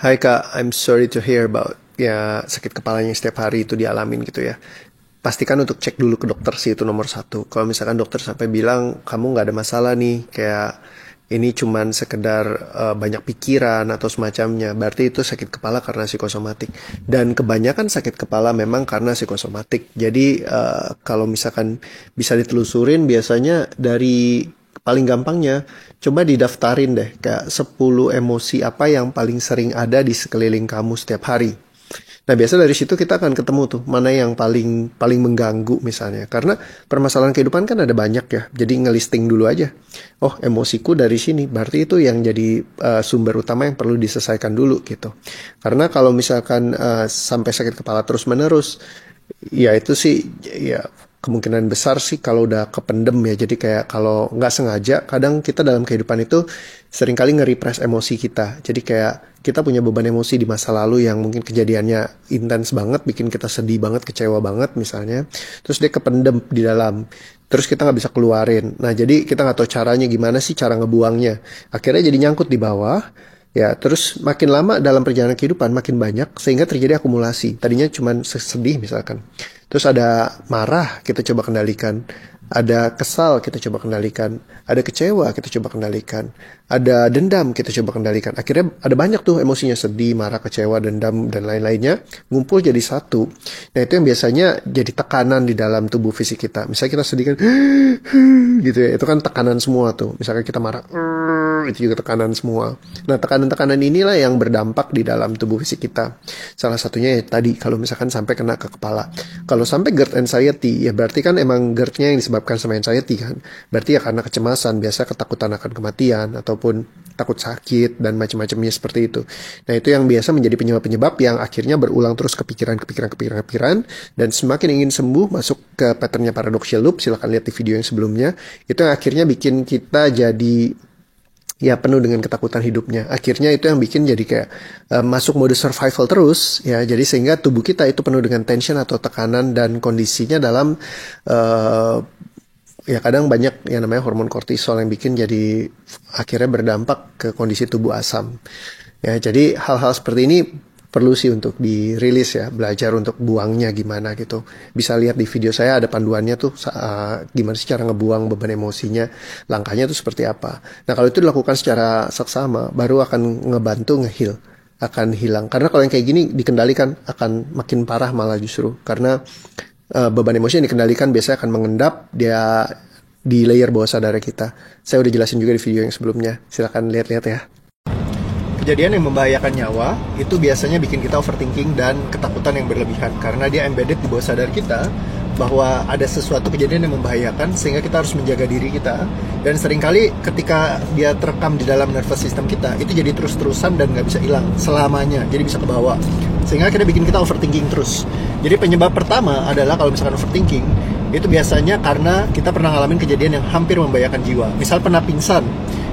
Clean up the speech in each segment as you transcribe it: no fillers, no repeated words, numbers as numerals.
Hai Kak, I'm sorry to hear about ya sakit kepalanya yang setiap hari itu dialamin gitu ya. Pastikan untuk cek dulu ke dokter sih, itu nomor satu. Kalau misalkan dokter sampai bilang kamu nggak ada masalah nih, kayak ini cuman sekedar banyak pikiran atau semacamnya, berarti itu sakit kepala karena psikosomatik. Dan kebanyakan sakit kepala memang karena psikosomatik. Jadi kalau misalkan bisa ditelusurin, biasanya dari paling gampangnya coba didaftarin deh kayak 10 emosi apa yang paling sering ada di sekeliling kamu setiap hari. Nah, biasa dari situ kita akan ketemu tuh mana yang paling paling mengganggu misalnya. Karena permasalahan kehidupan kan ada banyak ya. Jadi ngelisting dulu aja. Oh, emosiku dari sini. Berarti itu yang jadi sumber utama yang perlu diselesaikan dulu gitu. Karena kalau misalkan sampai sakit kepala terus-menerus, ya itu sih ya kemungkinan besar sih kalau udah kependem ya. Jadi kayak kalau nggak sengaja, kadang kita dalam kehidupan itu seringkali nge-repress emosi kita. Jadi kayak kita punya beban emosi di masa lalu yang mungkin kejadiannya intens banget, bikin kita sedih banget, kecewa banget misalnya. Terus dia kependem di dalam. Terus kita nggak bisa keluarin. Nah, jadi kita nggak tahu caranya gimana sih cara ngebuangnya. Akhirnya jadi nyangkut di bawah. Ya, terus makin lama dalam perjalanan kehidupan makin banyak sehingga terjadi akumulasi. Tadinya cuma sedih misalkan. Terus ada marah, kita coba kendalikan. Ada kesal, kita coba kendalikan. Ada kecewa, kita coba kendalikan. Ada dendam, kita coba kendalikan. Akhirnya ada banyak tuh emosinya, sedih, marah, kecewa, dendam, dan lain-lainnya. Ngumpul jadi satu. Nah, itu yang biasanya jadi tekanan di dalam tubuh fisik kita. Misalnya kita sedih kan, gitu ya. Itu kan tekanan semua tuh. Misalnya kita marah, itu juga tekanan semua. Nah, tekanan-tekanan inilah yang berdampak di dalam tubuh fisik kita. Salah satunya ya tadi, kalau misalkan sampai kena ke kepala. Kalau sampai GERD anxiety, ya berarti kan emang GERD-nya yang disebabkan sama anxiety kan. Berarti ya karena kecemasan, biasa ketakutan akan kematian, ataupun takut sakit, dan macam-macamnya seperti itu. Nah, itu yang biasa menjadi penyebab-penyebab yang akhirnya berulang terus kepikiran, dan semakin ingin sembuh, masuk ke patternnya paradoxical loop, silahkan lihat di video yang sebelumnya, itu yang akhirnya bikin kita jadi ya penuh dengan ketakutan hidupnya. Akhirnya itu yang bikin jadi kayak masuk mode survival terus ya. Jadi sehingga tubuh kita itu penuh dengan tension atau tekanan dan kondisinya dalam ya kadang banyak yang namanya hormon kortisol yang bikin jadi akhirnya berdampak ke kondisi tubuh asam. Ya, jadi hal-hal seperti ini perlu sih untuk dirilis ya, belajar untuk buangnya gimana gitu. Bisa lihat di video saya ada panduannya tuh gimana sih cara ngebuang beban emosinya, langkahnya tuh seperti apa. Nah, kalau itu dilakukan secara saksama, baru akan ngebantu nge-heal, akan hilang. Karena kalau yang kayak gini dikendalikan akan makin parah malah justru. Karena beban emosi yang dikendalikan biasanya akan mengendap dia di layer bawah sadar kita. Saya udah jelasin juga di video yang sebelumnya. Silakan lihat-lihat ya. Kejadian yang membahayakan nyawa itu biasanya bikin kita overthinking dan ketakutan yang berlebihan karena dia embedded di bawah sadar kita bahwa ada sesuatu kejadian yang membahayakan sehingga kita harus menjaga diri kita, dan seringkali ketika dia terekam di dalam nervous system kita itu jadi terus-terusan dan nggak bisa hilang selamanya, jadi bisa ke bawah sehingga akhirnya bikin kita overthinking terus. Jadi penyebab pertama adalah kalau misalkan overthinking itu biasanya karena kita pernah ngalamin kejadian yang hampir membahayakan jiwa, misal pernah pingsan.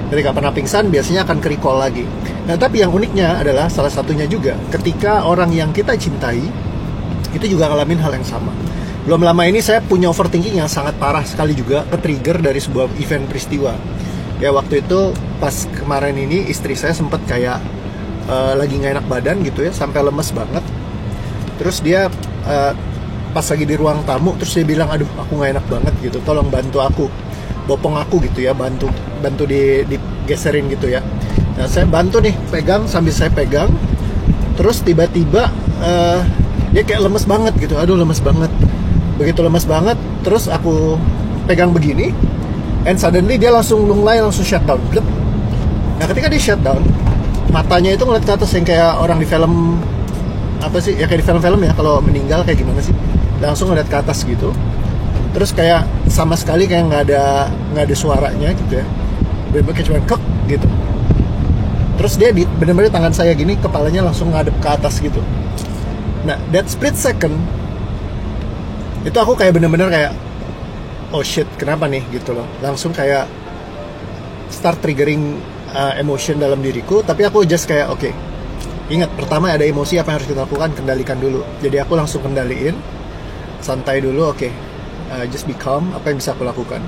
Ketika pernah pingsan biasanya akan ke-recall lagi. Nah, tapi yang uniknya adalah salah satunya juga ketika orang yang kita cintai itu juga ngalamin hal yang sama. Belum lama ini saya punya overthinking yang sangat parah sekali juga, ke-trigger dari sebuah event peristiwa. Ya, waktu itu pas kemarin ini istri saya sempat kayak lagi gak enak badan gitu ya, sampai lemes banget. Terus dia pas lagi di ruang tamu, terus dia bilang, aduh aku gak enak banget gitu, tolong bantu aku, bopong aku gitu ya, bantu digeserin gitu ya. Nah, saya bantu nih, pegang, sambil saya pegang, terus tiba-tiba dia kayak lemes banget gitu, aduh lemes banget. Begitu lemes banget, terus aku pegang begini, and suddenly dia langsung shutdown. Nah, ketika dia shutdown, matanya itu ngeliat ke atas yang kayak orang di film apa sih, ya kayak di film-film ya, kalau meninggal kayak gimana sih, langsung ngeliat ke atas gitu. Terus kayak sama sekali kayak nggak ada suaranya gitu ya, bener-bener kayak cuma kek gitu. Terus dia bener-bener tangan saya gini, kepalanya langsung ngadep ke atas gitu. Nah, that split second itu aku kayak bener-bener kayak oh shit, kenapa nih gitu loh. Langsung kayak start triggering emotion dalam diriku. Tapi aku just kayak oke, ingat pertama ada emosi, apa yang harus kita lakukan, kendalikan dulu. Jadi aku langsung kendaliin, santai dulu, oke. Just be calm, apa yang bisa aku lakukan.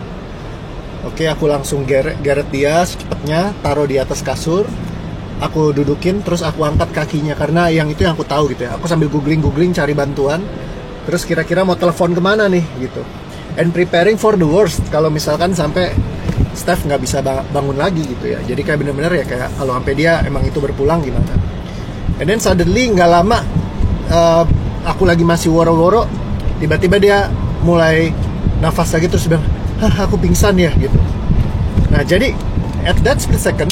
Oke, aku langsung geret dia secepatnya, taruh di atas kasur. aku dudukin, terus aku angkat kakinya, karena yang itu yang aku tahu gitu ya. Aku sambil googling cari bantuan, terus kira-kira mau telepon kemana nih gitu. And preparing for the worst, kalau misalkan sampai Steph nggak bisa bangun lagi gitu ya. Jadi kayak bener-bener ya kayak kalau sampai dia emang itu berpulang gimana. And then suddenly nggak lama, aku lagi masih woro-woro, tiba-tiba dia mulai nafas lagi, terus bilang, aku pingsan ya gitu. Nah jadi at that split second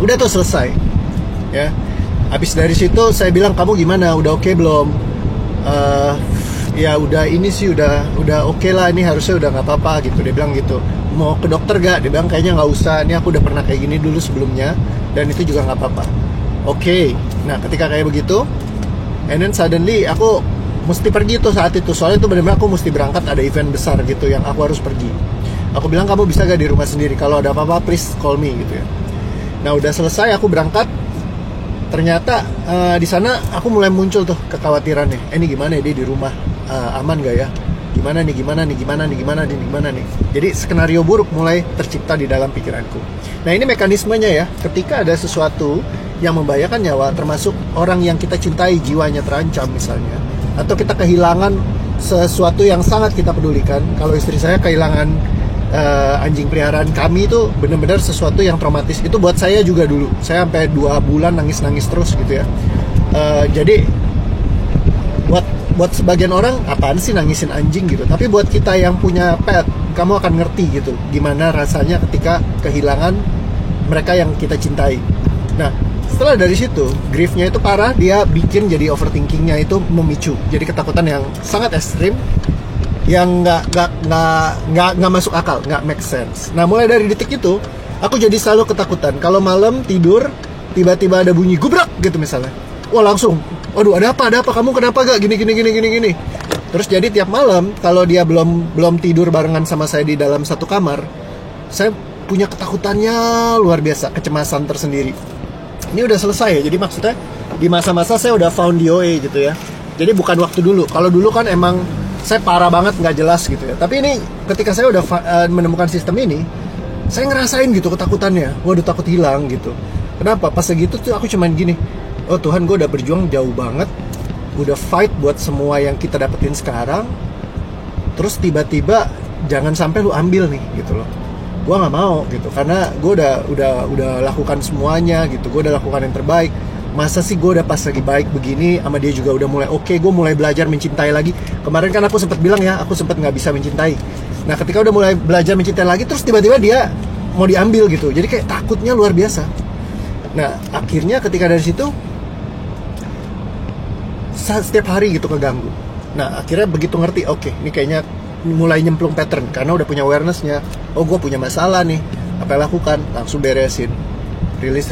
udah tuh selesai ya. Habis dari situ saya bilang, kamu gimana, udah oke belum? Ya udah, ini sih udah oke lah, ini harusnya udah nggak apa-apa gitu. Dia bilang gitu. Mau ke dokter gak? Dia bilang kayaknya nggak usah, ini aku udah pernah kayak gini dulu sebelumnya dan itu juga nggak apa-apa. Oke. Nah ketika kayak begitu, and then suddenly aku mesti pergi tuh saat itu, soalnya itu benar-benar aku mesti berangkat, ada event besar gitu yang aku harus pergi. Aku bilang, kamu bisa gak di rumah sendiri, kalau ada apa-apa please call me gitu ya. Nah udah selesai aku berangkat, ternyata di sana aku mulai muncul tuh kekhawatirannya. Ini gimana ya, dia di rumah aman gak ya? Gimana nih? Jadi skenario buruk mulai tercipta di dalam pikiranku. Nah ini mekanismenya ya, ketika ada sesuatu yang membahayakan nyawa, termasuk orang yang kita cintai jiwanya terancam misalnya, atau kita kehilangan sesuatu yang sangat kita pedulikan. Kalau istri saya kehilangan anjing peliharaan kami, itu benar-benar sesuatu yang traumatis. Itu buat saya juga dulu. Saya sampai 2 bulan nangis-nangis terus gitu ya. Jadi buat sebagian orang apaan sih nangisin anjing gitu. Tapi buat kita yang punya pet, kamu akan ngerti gitu gimana rasanya ketika kehilangan mereka yang kita cintai. Nah, setelah dari situ, griefnya itu parah, dia bikin jadi overthinkingnya itu memicu. Jadi ketakutan yang sangat ekstrim, yang nggak masuk akal, nggak make sense. Nah mulai dari detik itu aku jadi selalu ketakutan kalau malam tidur tiba-tiba ada bunyi gubrak gitu misalnya. Wah langsung, waduh ada apa kamu kenapa gak gini. Terus jadi tiap malam kalau dia belum tidur barengan sama saya di dalam satu kamar, saya punya ketakutannya luar biasa, kecemasan tersendiri. Ini udah selesai ya, jadi maksudnya di masa-masa saya udah found DOA gitu ya. Jadi bukan waktu dulu. Kalau dulu kan emang saya parah banget, nggak jelas gitu ya. Tapi ini ketika saya udah menemukan sistem ini, saya ngerasain gitu ketakutannya. Waduh, takut hilang gitu. Kenapa? Pas segitu tuh aku cuman gini, oh Tuhan, gue udah berjuang jauh banget, udah fight buat semua yang kita dapetin sekarang, terus tiba-tiba jangan sampai lu ambil nih gitu loh. Gue nggak mau gitu, karena gue udah lakukan semuanya gitu. Gue udah lakukan yang terbaik. Masa sih gue udah pas lagi baik begini, sama dia juga udah mulai oke, gue mulai belajar mencintai lagi. Kemarin kan aku sempat bilang ya, aku sempat nggak bisa mencintai. Nah ketika udah mulai belajar mencintai lagi, terus tiba-tiba dia mau diambil gitu. Jadi kayak takutnya luar biasa. Nah akhirnya ketika dari situ, setiap hari gitu keganggu. Nah akhirnya begitu ngerti, oke, ini kayaknya mulai nyemplung pattern, karena udah punya awarenessnya. Oh gue punya masalah nih, apa yang lakukan? Langsung beresin. Rilis,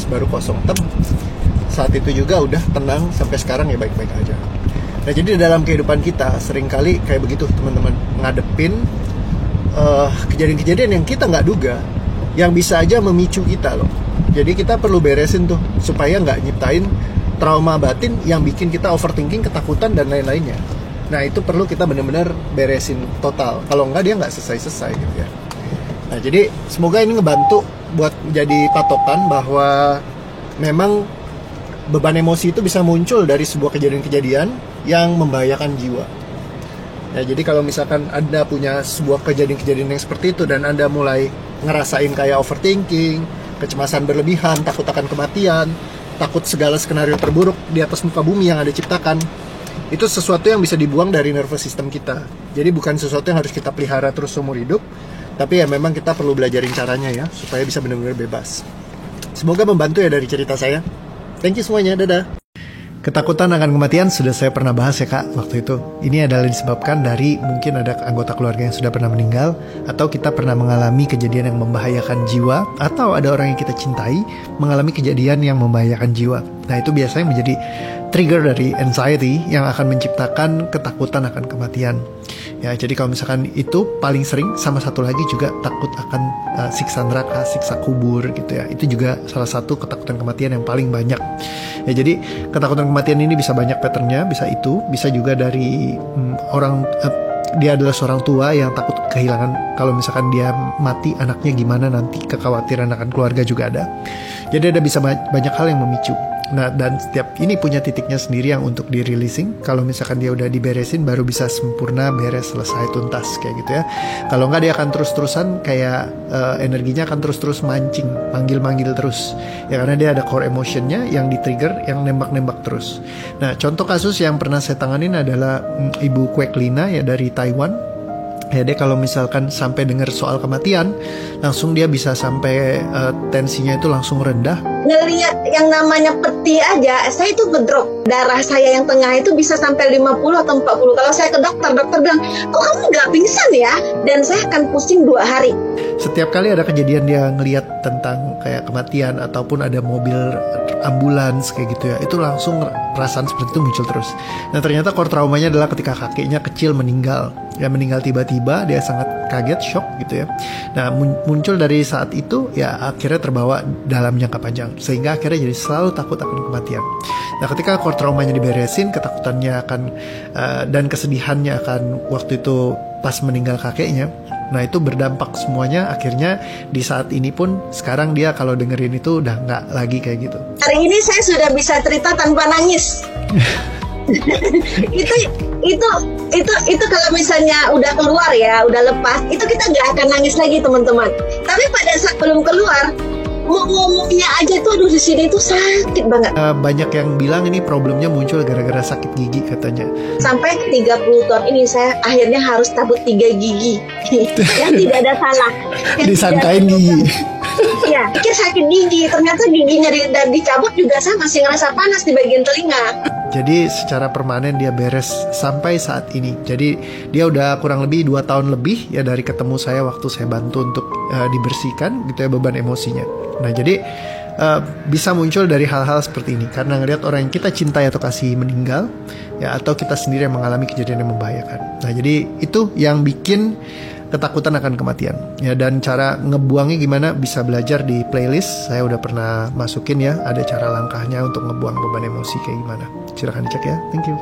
baru kosong tem. Saat itu juga udah tenang, sampai sekarang ya baik-baik aja. Nah jadi dalam kehidupan kita seringkali kayak begitu teman-teman, ngadepin kejadian-kejadian yang kita nggak duga, yang bisa aja memicu kita loh. Jadi kita perlu beresin tuh supaya nggak nyiptain trauma batin yang bikin kita overthinking, ketakutan dan lain-lainnya. Nah itu perlu kita benar-benar beresin total. Kalau nggak dia nggak selesai gitu ya. Nah jadi semoga ini ngebantu buat jadi patokan bahwa memang beban emosi itu bisa muncul dari sebuah kejadian-kejadian yang membahayakan jiwa. Ya, jadi kalau misalkan Anda punya sebuah kejadian-kejadian yang seperti itu dan Anda mulai ngerasain kayak overthinking, kecemasan berlebihan, takut akan kematian, takut segala skenario terburuk di atas muka bumi yang Anda ciptakan, itu sesuatu yang bisa dibuang dari nervous system kita. Jadi bukan sesuatu yang harus kita pelihara terus seumur hidup, tapi ya memang kita perlu belajarin caranya ya, supaya bisa benar-benar bebas. Semoga membantu ya dari cerita saya. Thank you semuanya, dadah. Ketakutan akan kematian sudah saya pernah bahas ya kak waktu itu. Ini adalah disebabkan dari mungkin ada anggota keluarga yang sudah pernah meninggal, atau kita pernah mengalami kejadian yang membahayakan jiwa, atau ada orang yang kita cintai mengalami kejadian yang membahayakan jiwa. Nah itu biasanya menjadi trigger dari anxiety yang akan menciptakan ketakutan akan kematian. Ya, jadi kalau misalkan itu paling sering, sama satu lagi juga takut akan siksa neraka, siksa kubur gitu ya. Itu juga salah satu ketakutan kematian yang paling banyak. Ya, jadi ketakutan kematian ini bisa banyak patternnya, bisa itu, bisa juga dari dia adalah seorang tua yang takut kehilangan, kalau misalkan dia mati anaknya gimana nanti, kekhawatiran akan keluarga juga ada. Jadi ada bisa banyak hal yang memicu. Nah, dan setiap ini punya titiknya sendiri yang untuk di releasing. Kalau misalkan dia udah diberesin baru bisa sempurna, beres, selesai, tuntas kayak gitu ya. Kalau nggak dia akan terus-terusan kayak energinya akan terus-terus mancing, manggil-manggil terus. Ya karena dia ada core emotionnya yang di-trigger, yang nembak-nembak terus. Nah, contoh kasus yang pernah saya tanganin adalah Ibu Kwek Lina ya dari Taiwan. Ya dia kalau misalkan sampai dengar soal kematian, langsung dia bisa sampai tensinya itu langsung rendah. Ngelihat yang namanya peti aja, saya itu ngedrop. Darah saya yang tengah itu bisa sampai 50 atau 40. Kalau saya ke dokter, dokter bilang, kok kamu nggak pingsan ya? Dan saya akan pusing 2 hari. Setiap kali ada kejadian dia ngelihat tentang kayak kematian ataupun ada mobil ambulans kayak gitu ya, itu langsung perasaan seperti itu muncul terus. Nah ternyata core traumanya adalah ketika kakeknya kecil meninggal. Ya meninggal tiba-tiba, dia sangat kaget, shock gitu ya. Nah muncul dari saat itu ya akhirnya terbawa dalam jangka panjang, sehingga akhirnya jadi selalu takut akan kematian. Nah ketika core traumanya diberesin, ketakutannya akan dan kesedihannya akan waktu itu pas meninggal kakeknya, nah itu berdampak semuanya. Akhirnya di saat ini pun sekarang dia kalau dengerin itu udah nggak lagi kayak gitu. Hari ini saya sudah bisa cerita tanpa nangis. itu kalau misalnya udah keluar ya, udah lepas, itu kita nggak akan nangis lagi teman-teman. Tapi pada saat belum keluar, mau ngomongnya aja tuh, aduh di sini tuh sakit banget. Banyak yang bilang ini problemnya muncul gara-gara sakit gigi katanya. Sampai 30 tahun ini saya akhirnya harus tabut 3 gigi. Yang tidak ada salah. Disangkain gigi. Iya, pikir sakit gigi, ternyata giginya dicabut juga saya masih ngerasa panas di bagian telinga. Jadi secara permanen dia beres sampai saat ini. Jadi dia udah kurang lebih 2 tahun lebih ya dari ketemu saya waktu saya bantu untuk dibersihkan gitu ya beban emosinya. Nah jadi bisa muncul dari hal-hal seperti ini karena ngelihat orang yang kita cintai atau kasih meninggal ya, atau kita sendiri yang mengalami kejadian yang membahayakan. Nah jadi itu yang bikin ketakutan akan kematian ya, dan cara ngebuangnya gimana bisa belajar di playlist. Saya udah pernah masukin ya, ada cara langkahnya untuk ngebuang beban emosi kayak gimana. Silahkan dicek ya. Thank you.